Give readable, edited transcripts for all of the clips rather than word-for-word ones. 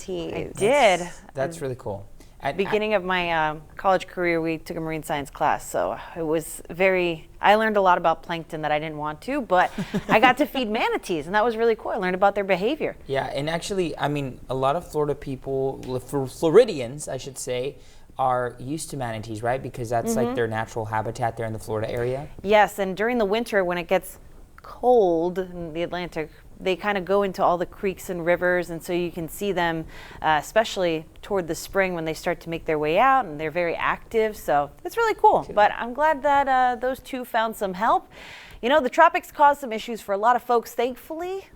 manatees. I did. That's really cool. Beginning of my college career, we took a marine science class, so it was I learned a lot about plankton that I didn't want to, but I got to feed manatees, and that was really cool. I learned about their behavior. Yeah, and actually, I mean, a lot of Florida people, Floridians, I should say, are used to manatees, right? Because that's like their natural habitat there in the Florida area. Yes, and during the winter when it gets cold in the Atlantic, they kind of go into all the creeks and rivers, and so you can see them, especially toward the spring when they start to make their way out, and they're very active, so it's really cool. But I'm glad that those two found some help. You know, the tropics cause some issues for a lot of folks, thankfully.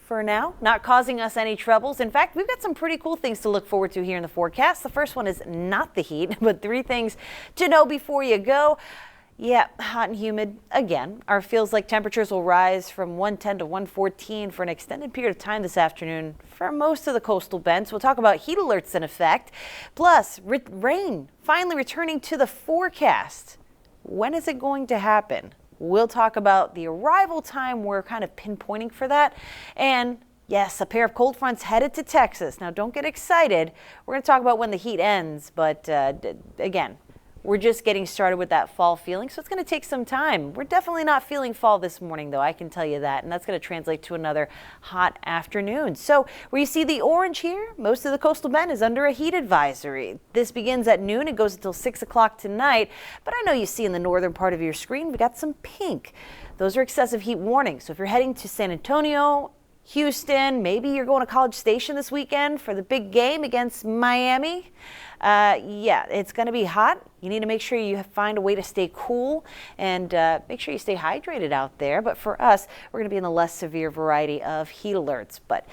For now, not causing us any troubles. In fact, we've got some pretty cool things to look forward to here in the forecast. The first one is not the heat, but 3 things to know before you go. Yeah, hot and humid again. Our feels like temperatures will rise from 110 to 114 for an extended period of time this afternoon for most of the coastal bends. We'll talk about heat alerts in effect. Plus, rain finally returning to the forecast. When is it going to happen? We'll talk about the arrival time we're kind of pinpointing for that. And yes, a pair of cold fronts headed to Texas. Now, don't get excited. We're going to talk about when the heat ends. But again, we're just getting started with that fall feeling, so it's going to take some time. We're definitely not feeling fall this morning, though, I can tell you that, and that's going to translate to another hot afternoon. So where you see the orange here, most of the coastal bend is under a heat advisory. This begins at noon. It goes until 6 o'clock tonight, but I know you see in the northern part of your screen, we got some pink. Those are excessive heat warnings. So if you're heading to San Antonio, Houston, maybe you're going to College Station this weekend for the big game against Miami. Yeah, it's going to be hot. You need to make sure you find a way to stay cool and make sure you stay hydrated out there. But for us, we're going to be in the less severe variety of heat alerts. But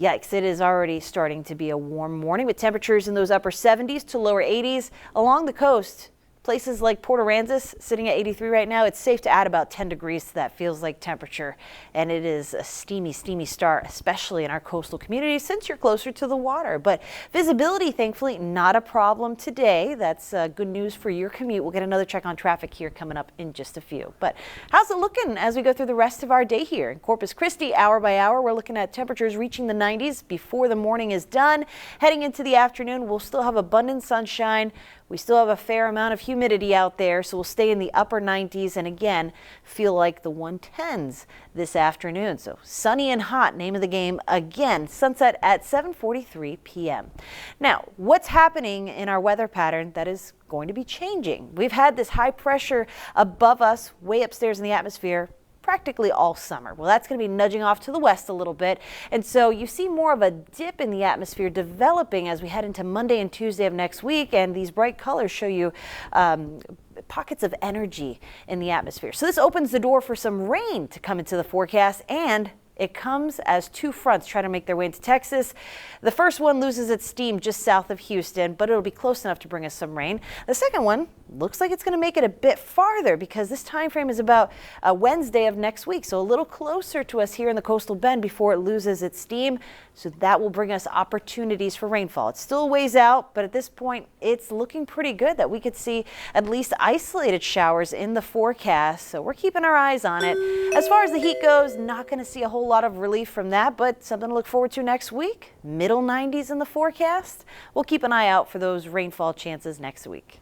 yikes, it is already starting to be a warm morning with temperatures in those upper 70s to lower 80s along the coast. Places like Port Aransas sitting at 83 right now, it's safe to add about 10 degrees to that feels like temperature. And it is a steamy, steamy start, especially in our coastal communities since you're closer to the water. But visibility, thankfully, not a problem today. That's good news for your commute. We'll get another check on traffic here coming up in just a few. But how's it looking as we go through the rest of our day here? In Corpus Christi, hour by hour, we're looking at temperatures reaching the 90s before the morning is done. Heading into the afternoon, we'll still have abundant sunshine. We still have a fair amount of humidity out there, so we'll stay in the upper 90s and again feel like the 110s this afternoon. So sunny and hot, name of the game again, sunset at 7:43 p.m. Now, what's happening in our weather pattern that is going to be changing? We've had this high pressure above us, way upstairs in the atmosphere, practically all summer. Well, that's going to be nudging off to the west a little bit. And so you see more of a dip in the atmosphere developing as we head into Monday and Tuesday of next week. And these bright colors show you pockets of energy in the atmosphere. So this opens the door for some rain to come into the forecast, and it comes as 2 fronts try to make their way into Texas. The first one loses its steam just south of Houston, but it'll be close enough to bring us some rain. The second one looks like it's going to make it a bit farther because this time frame is about Wednesday of next week, so a little closer to us here in the coastal bend before it loses its steam. So that will bring us opportunities for rainfall. It's still a ways out, but at this point, it's looking pretty good that we could see at least isolated showers in the forecast. So we're keeping our eyes on it. As far as the heat goes, not going to see a whole lot of relief from that, but something to look forward to next week. Middle 90s in the forecast. We'll keep an eye out for those rainfall chances next week.